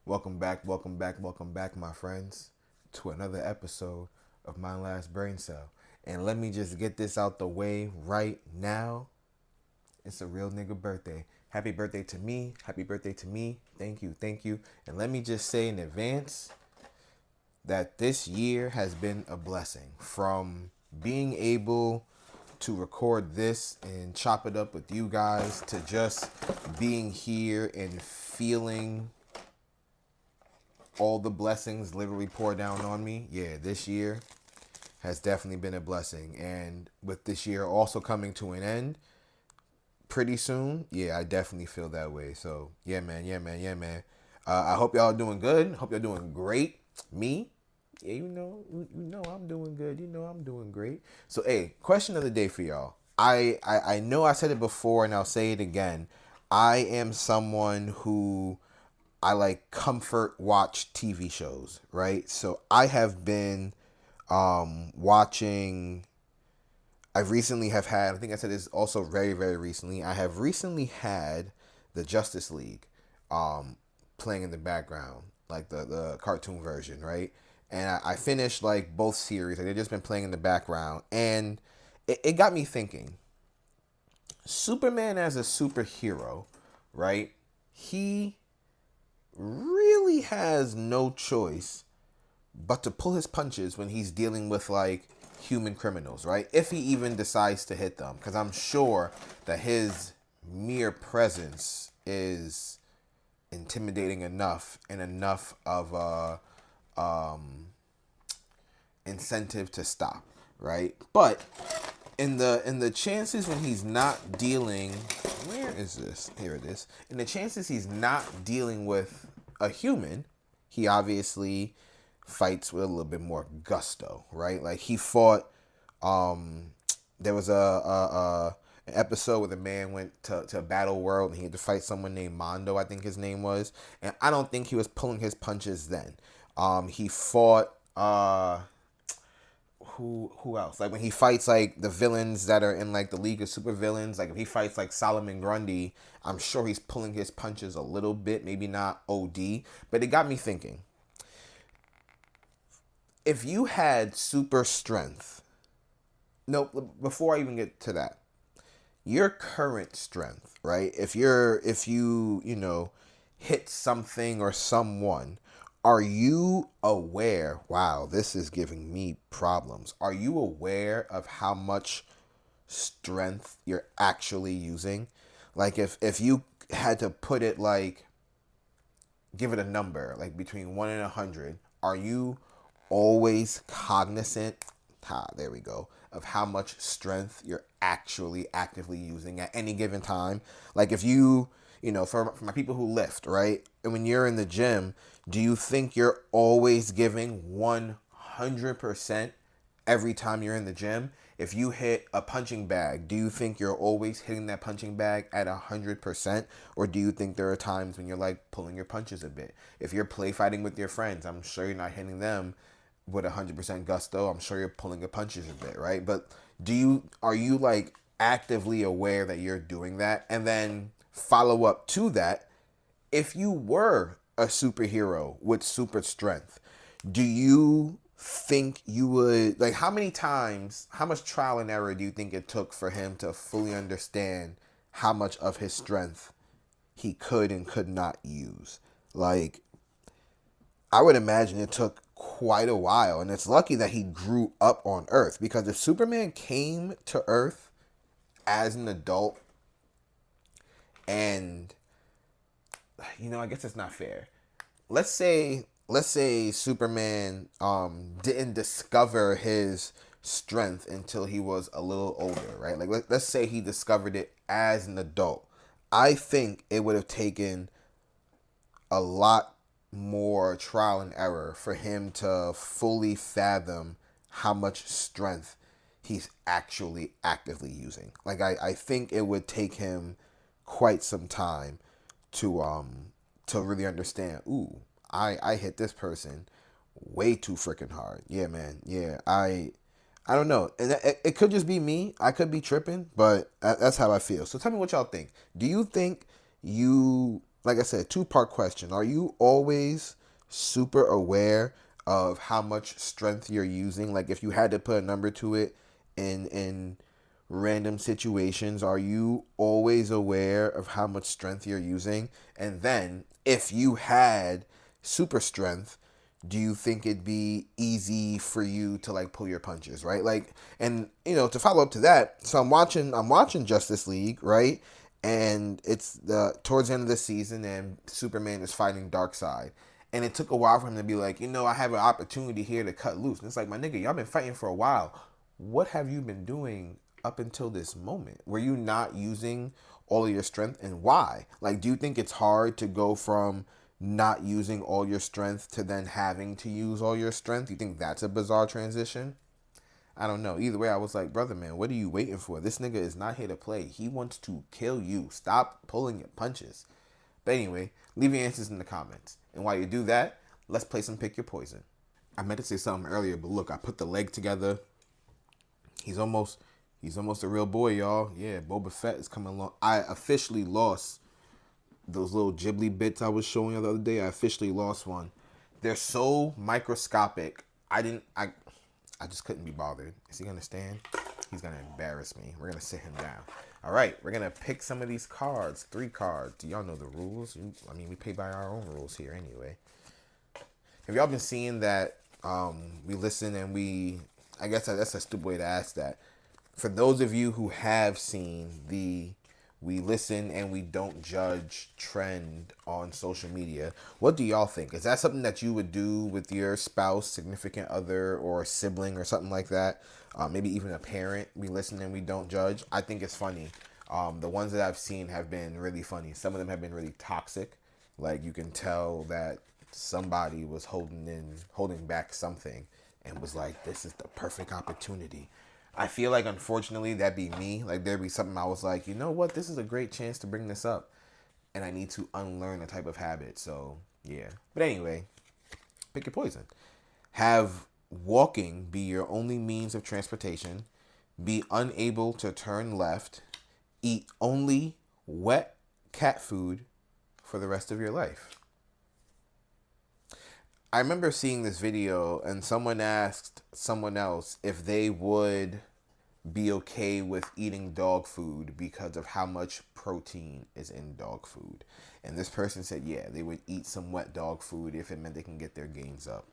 Welcome back, my friends, to another episode of My Last Brain Cell. And let me just get this out the way right now. It's a real nigga birthday. Happy birthday to me. Happy birthday to me. Thank you, thank you. And let me just say in advance that this year has been a blessing. From being able to record this and chop it up with you guys to just being here and feeling all the blessings literally pour down on me. Yeah, this year has definitely been a blessing. And with this year also coming to an end pretty soon, yeah, I definitely feel that way. So, yeah, man. I hope y'all doing good. Hope y'all doing great. Me, yeah, you know I'm doing good. You know I'm doing great. So, hey, question of the day for y'all. I know I said it before and I'll say it again. I am someone who I like comfort watch TV shows, right? So I have been watching. I've recently have had. I think I said this also very recently. I have recently had the Justice League playing in the background, like the cartoon version, right? And I finished like both series. Like they've just been playing in the background, and it got me thinking. Superman as a superhero, right? He really has no choice but to pull his punches when he's dealing with like human criminals, right? If he even decides to hit them, because I'm sure that his mere presence is intimidating enough and enough of a incentive to stop, right? But in the chances when he's not dealing, where is this? Here it is. In the chances he's not dealing with a human, he obviously fights with a little bit more gusto, right? Like he fought. There was an episode where the man went to Battle World and he had to fight someone named Mondo, I think his name was, and I don't think he was pulling his punches then. He fought who else? Like when he fights like the villains that are in like the League of Super Villains, like if he fights like Solomon Grundy, I'm sure he's pulling his punches a little bit, maybe not OD, but it got me thinking. If you had super strength, no, before I even get to that, your current strength, right? If you hit something or someone, are you aware? Wow, this is giving me problems. Are you aware of how much strength you're actually using? Like if you had to put it like give it a number, like between 1 and 100, are you always cognizant, there we go, of how much strength you're actually actively using at any given time? Like if for my people who lift, right? And when you're in the gym, do you think you're always giving 100% every time you're in the gym? If you hit a punching bag, do you think you're always hitting that punching bag at 100%? Or do you think there are times when you're like pulling your punches a bit? If you're play fighting with your friends, I'm sure you're not hitting them with 100% gusto. I'm sure you're pulling your punches a bit, right? But are you like actively aware that you're doing that? And then follow up to that, if you were a superhero with super strength, do you think you would, like, how much trial and error do you think it took for him to fully understand how much of his strength he could and could not use? Like, I would imagine it took quite a while, and it's lucky that he grew up on Earth, because if Superman came to Earth as an adult, and I guess it's not fair. Let's say Superman didn't discover his strength until he was a little older, right? Like let's say he discovered it as an adult. I think it would have taken a lot more trial and error for him to fully fathom how much strength he's actually actively using. Like I think it would take him quite some time to really understand. Ooh, I hit this person way too freaking hard. Yeah, man. Yeah, I don't know, and it could just be me. I could be tripping, but that's how I feel. So tell me what y'all think. Do you think you like I said, two-part question. Are you always super aware of how much strength you're using? Like if you had to put a number to it in random situations, are you always aware of how much strength you're using? And then if you had super strength, do you think it'd be easy for you to like pull your punches, right? Like, and to follow up to that, so I'm watching Justice League, right? And it's the towards the end of the season, and Superman is fighting Darkseid. And it took a while for him to be like, I have an opportunity here to cut loose. And it's like, my nigga, y'all been fighting for a while. What have you been doing up until this moment? Were you not using all of your strength, and why? Like, do you think it's hard to go from not using all your strength to then having to use all your strength? Do you think that's a bizarre transition? I don't know. Either way, I was like, brother, man, what are you waiting for? This nigga is not here to play. He wants to kill you. Stop pulling your punches. But anyway, leave your answers in the comments. And while you do that, let's play some Pick Your Poison. I meant to say something earlier, but look, I put the leg together. He's almost a real boy, y'all. Yeah, Boba Fett is coming along. I officially lost those little Ghibli bits I was showing you the other day. I officially lost one. They're so microscopic. I just couldn't be bothered. Is he gonna stand? He's gonna embarrass me. We're gonna sit him down. All right, we're gonna pick some of these cards. 3 cards. Do y'all know the rules? We play by our own rules here anyway. Have y'all been seeing that we listen and I guess that's a stupid way to ask that. For those of you who have seen the we listen and we don't judge trend on social media, what do y'all think? Is that something that you would do with your spouse, significant other, or sibling or something like that? Maybe even a parent. We listen and we don't judge. I think it's funny. The ones that I've seen have been really funny. Some of them have been really toxic. Like you can tell that somebody was holding back something and was like, this is the perfect opportunity. I feel like, unfortunately, that'd be me. Like, there'd be something I was like, you know what? This is a great chance to bring this up. And I need to unlearn a type of habit. So, yeah. But anyway, pick your poison. Have walking be your only means of transportation. Be unable to turn left. Eat only wet cat food for the rest of your life. I remember seeing this video and someone asked someone else if they would be okay with eating dog food because of how much protein is in dog food. And this person said, yeah, they would eat some wet dog food if it meant they can get their gains up.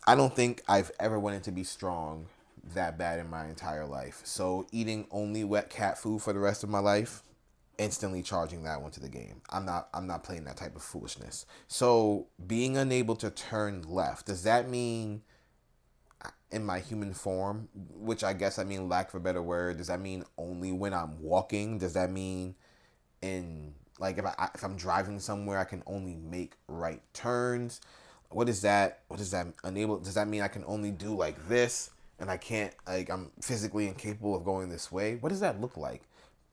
I don't think I've ever wanted to be strong that bad in my entire life. So eating only wet cat food for the rest of my life, instantly charging that one to the game. I'm not playing that type of foolishness. So being unable to turn left, does that mean in my human form, which I guess I mean lack of a better word, does that mean only when I'm walking? Does that mean in like if I'm driving somewhere I can only make right turns? What is that unable? Does that mean I can only do like this and I can't, like, I'm physically incapable of going this way? What does that look like?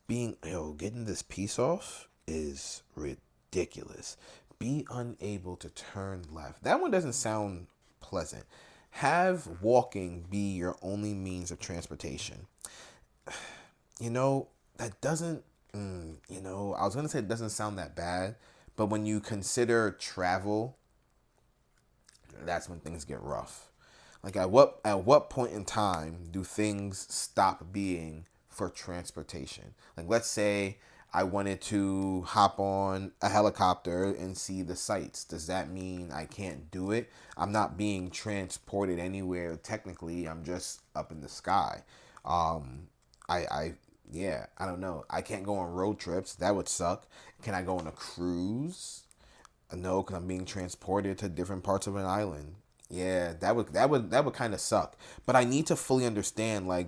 Getting this piece off is ridiculous. Be unable to turn left. That one doesn't sound pleasant. Have walking be your only means of transportation. That doesn't, I was going to say it doesn't sound that bad, but when you consider travel, that's when things get rough. Like at what point in time do things stop being for transportation? Like let's say I wanted to hop on a helicopter and see the sights. Does that mean I can't do it? I'm not being transported anywhere technically. I'm just up in the sky. I don't know. I can't go on road trips. That would suck. Can I go on a cruise? No, because I'm being transported to different parts of an island. Yeah, that would kind of suck. But I need to fully understand like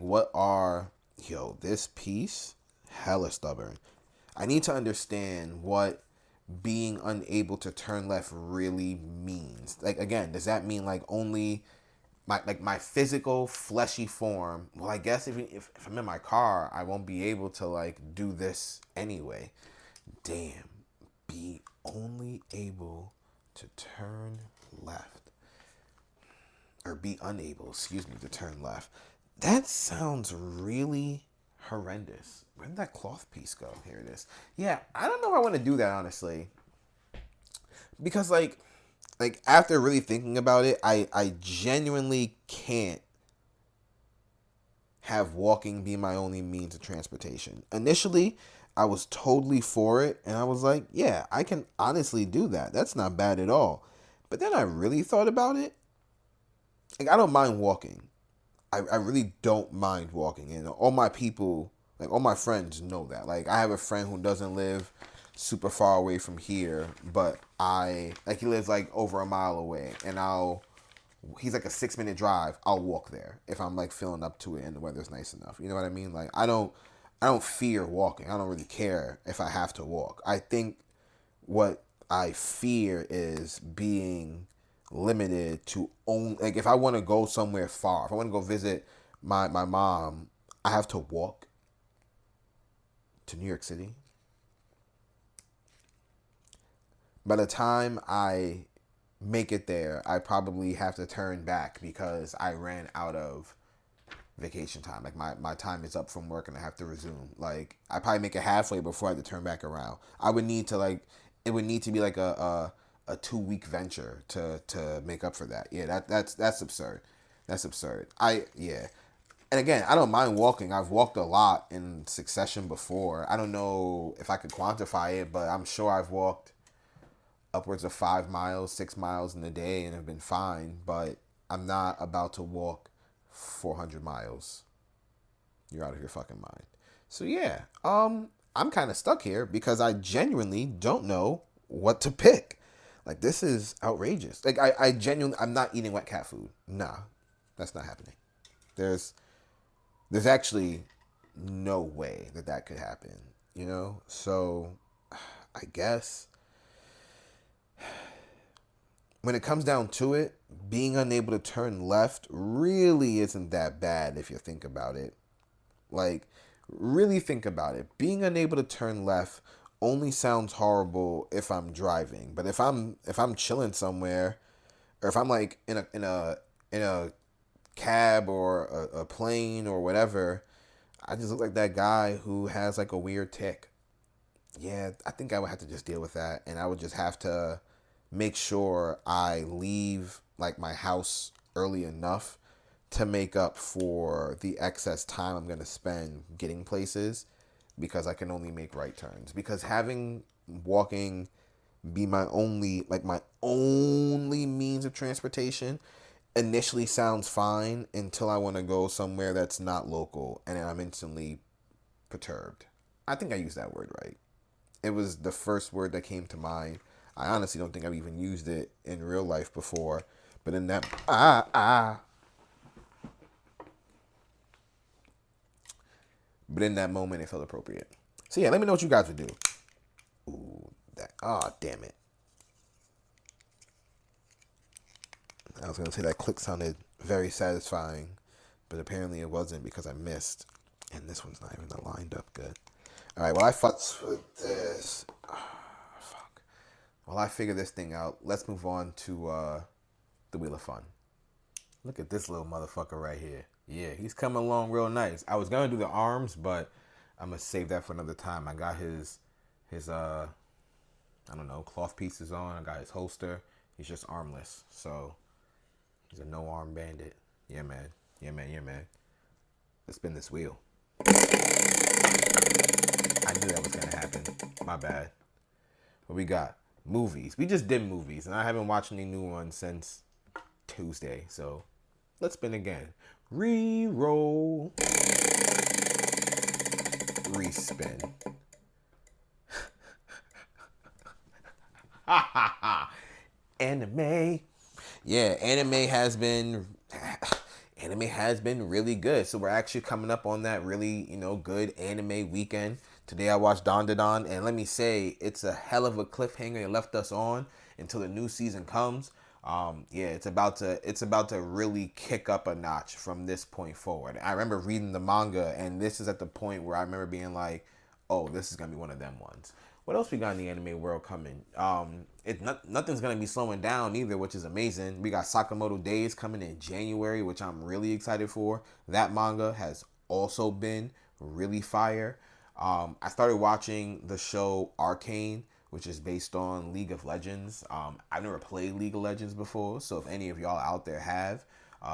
this piece hella stubborn. I need to understand what being unable to turn left really means. Like again, does that mean like only my physical fleshy form? Well, I guess if I'm in my car, I won't be able to like do this anyway. Damn. Be only able to turn left. Or be unable, to turn left. That sounds really horrendous. Where did that cloth piece go? Here it is. Yeah, I don't know if I want to do that, honestly, because like after really thinking about it, I genuinely can't have walking be my only means of transportation. Initially, I was totally for it, and I was like, yeah, I can honestly do that. That's not bad at all. But then I really thought about it. Like, I don't mind walking. I really don't mind walking. And all my people, like all my friends know that. Like, I have a friend who doesn't live super far away from here, but he lives like over a mile away, and he's like a 6 minute drive. I'll walk there if I'm like feeling up to it and the weather's nice enough. You know what I mean? Like, I don't fear walking. I don't really care if I have to walk. I think what I fear is being limited to only, like, if I want to go somewhere far, if I want to go visit my mom, I have to walk to New York City. By the time I make it there, I probably have to turn back because I ran out of vacation time. Like, my time is up from work and I have to resume. Like, I probably make it halfway before I have to turn back around. I would need to, like, it would need to be like a 2 week venture to make up for that. Yeah, that's absurd. That's absurd. Yeah. And again, I don't mind walking. I've walked a lot in succession before. I don't know if I could quantify it, but I'm sure I've walked upwards of 5 miles, 6 miles in a day and have been fine. But I'm not about to walk 400 miles. You're out of your fucking mind. So yeah, I'm kind of stuck here because I genuinely don't know what to pick. Like, this is outrageous. Like, I genuinely, I'm not eating wet cat food. Nah, that's not happening. There's actually no way that could happen, you know? So I guess when it comes down to it, being unable to turn left really isn't that bad if you think about it. Like, really think about it. Being unable to turn left only sounds horrible if I'm driving. But if I'm chilling somewhere, or if I'm like in a cab or a plane or whatever, I just look like that guy who has like a weird tick. Yeah, I think I would have to just deal with that, and I would just have to make sure I leave like my house early enough to make up for the excess time I'm going to spend getting places, because I can only make right turns. Because having walking be my only means of transportation initially sounds fine until I want to go somewhere that's not local, and then I'm instantly perturbed. I think I used that word right. It was the first word that came to mind. I honestly don't think I've even used it in real life before, but in that but in that moment it felt appropriate. So yeah, let me know what you guys would do. Ooh, damn it. I was gonna say that click sounded very satisfying, but apparently it wasn't because I missed. And this one's not even lined up good. Alright, well, I fucked with this. Fuck. While I figure this thing out, let's move on to the Wheel of Fun. Look at this little motherfucker right here. Yeah, he's coming along real nice. I was gonna do the arms, but I'm gonna save that for another time. I got his I don't know, cloth pieces on. I got his holster. He's just armless, so he's a no arm bandit. Yeah, man. Yeah, man. Yeah, man. Let's spin this wheel. I knew that was gonna happen. My bad. What we got? Movies. We just did movies, and I haven't watched any new ones since Tuesday. So let's spin again. Re-roll. Respin. Anime. Yeah, anime has been really good. So we're actually coming up on that really, good anime weekend. Today I watched Dandadan, and let me say, it's a hell of a cliffhanger it left us on until the new season comes. It's about to really kick up a notch from this point forward. I remember reading the manga, and this is at the point where I remember being like, oh, this is gonna be one of them ones. What else we got in the anime world coming? Nothing's gonna be slowing down either, which is amazing. We got Sakamoto Days coming in January, which I'm really excited for. That manga has also been really fire. I started watching the show Arcane, which is based on League of Legends. I've never played League of Legends before, so if any of y'all out there have,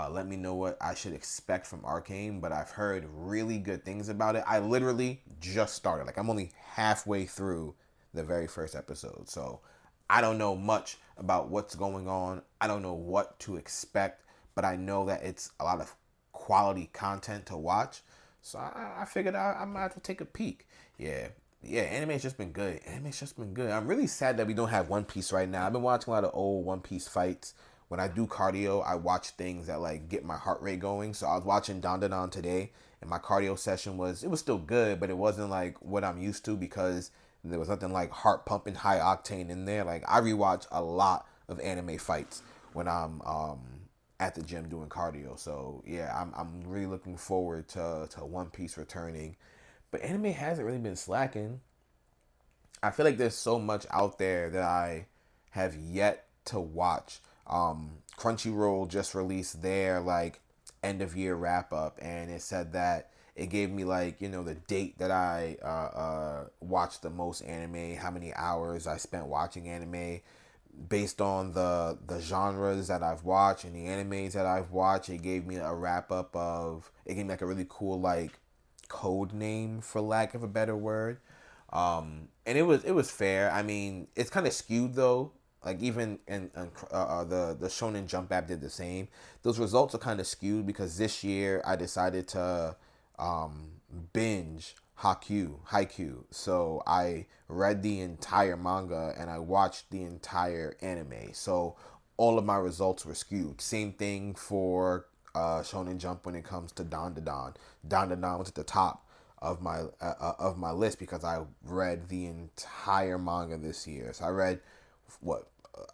let me know what I should expect from Arcane, but I've heard really good things about it. I literally just started. Like, I'm only halfway through the very first episode, so I don't know much about what's going on. I don't know what to expect, but I know that it's a lot of quality content to watch. So I figured I might have to take a peek. Yeah, anime's just been good. Anime's just been good. I'm really sad that we don't have One Piece right now. I've been watching a lot of old One Piece fights. When I do cardio, I watch things that like get my heart rate going. So I was watching Don today, and my cardio session was still good, but it wasn't like what I'm used to because there was nothing like heart pumping, high octane in there. Like I rewatch a lot of anime fights when I'm at the gym doing cardio. So yeah, I'm really looking forward to One Piece returning. But anime hasn't really been slacking. I feel like there's so much out there that I have yet to watch. Crunchyroll just released their like end of year wrap up, and it said that it gave me like the date that I watched the most anime, how many hours I spent watching anime, based on the genres that I've watched and the animes that I've watched. It gave me a wrap up of it gave me like a really cool like code name, for lack of a better word. And it was fair. I mean, it's kind of skewed though. Like even in the Shonen Jump app did the same. Those results are kind of skewed because this year I decided to binge Haikyuu. So I read the entire manga and I watched the entire anime. So all of my results were skewed. Same thing for Shonen Jump when it comes to Don. Don was at the top of my list because I read the entire manga this year. So I read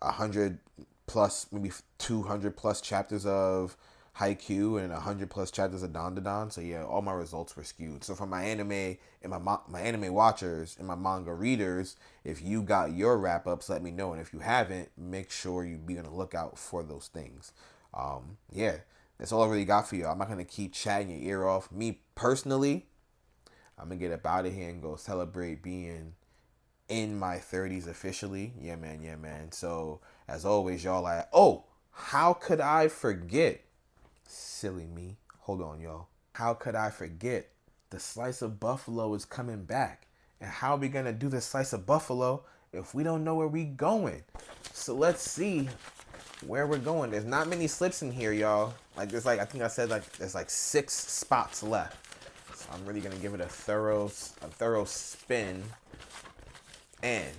100 plus, maybe 200 plus chapters of Haikyuu and 100 plus chapters of Don. So yeah, all my results were skewed. So for my anime and my anime watchers and my manga readers, if you got your wrap ups, let me know. And if you haven't, make sure you be on the lookout for those things. Yeah, that's all I really got for you. I'm not gonna keep chatting your ear off. Me personally, I'm gonna get up out of here and go celebrate being in my 30s officially. Yeah, man. Yeah, man. So as always, y'all, how could I forget? Silly me. Hold on, y'all. How could I forget? The slice of buffalo is coming back. And how are we gonna do the slice of buffalo if we don't know where we going? So let's see where we're going. There's not many slips in here, y'all. Like there's like I think I said like there's like 6 spots left. So I'm really gonna give it a thorough spin. And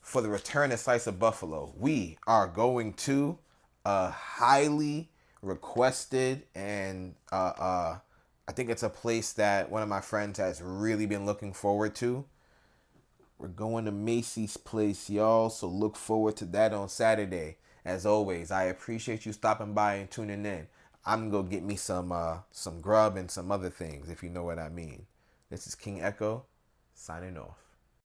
for the return of Slice of Buffalo, we are going to a highly requested and I think it's a place that one of my friends has really been looking forward to. We're going to Macy's place, y'all, so look forward to that on Saturday. As always, I appreciate you stopping by and tuning in. I'm gonna go get me some grub and some other things, if you know what I mean. This is King Echo, signing off.